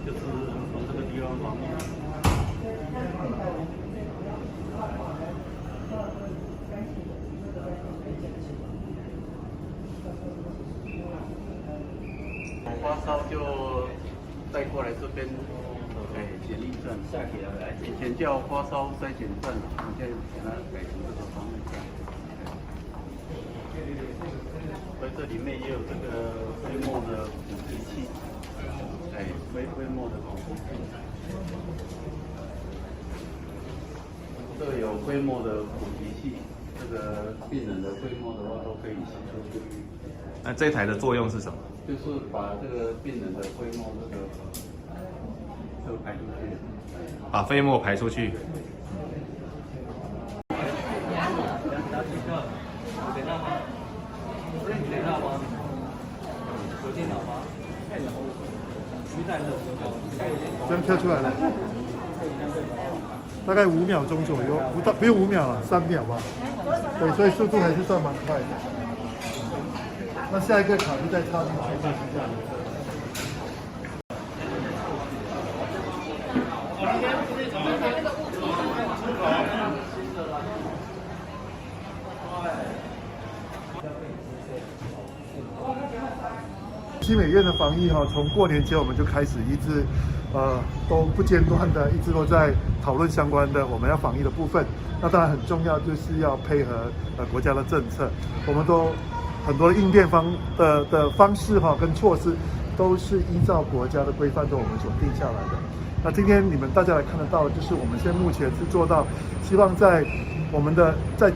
就是从这个地方防疫。发烧就带过来这边，检疫站。以前叫发烧筛检站，现在给它改成这个防疫站。所以这里面也有这个飞沫的捕集器，飞沫的捕集器。这个有飞沫的捕集器，这个病人的飞沫的话都可以吸出去。那这台的作用是什么？就是把这个病人的飞沫这个排出去，把飞沫排出去。这样跳出来了，大概5秒钟左右，不用5秒了，3秒吧。对，所以速度还是算蛮快的。那下一个卡就再插进去就是这样。奇美院的防疫从过年前我们就开始一直都不间断的一直都在讨论相关的我们要防疫的部分。那当然很重要就是要配合国家的政策，我们都很多应变的方式跟措施都是依照国家的规范都我们所定下来的。那今天你们大家来看得到，就是我们现在目前是做到，希望在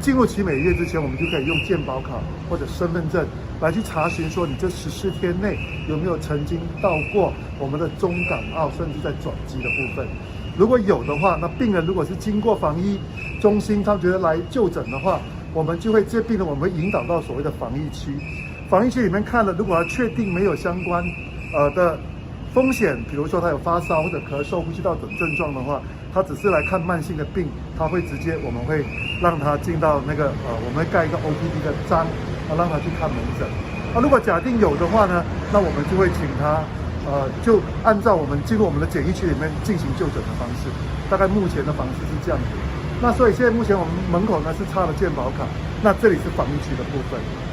进入奇美医院之前，我们就可以用健保卡或者身份证来去查询说你这14天内有没有曾经到过我们的中港澳，甚至在转机的部分。如果有的话，那病人如果是经过防疫中心，他觉得来就诊的话，我们就会这病人我们会引导到所谓的防疫区。防疫区里面看了，如果他确定没有相关的风险，比如说他有发烧或者咳嗽、呼吸道等症状的话，他只是来看慢性的病，他会直接我们会让他进到那个我们会盖一个 OPD 的章，让他去看门诊。如果假定有的话呢，那我们就会请他就按照我们进入我们的检疫区里面进行就诊的方式。大概目前的方式是这样子。那所以现在目前我们门口呢是插了健保卡，那这里是防疫区的部分。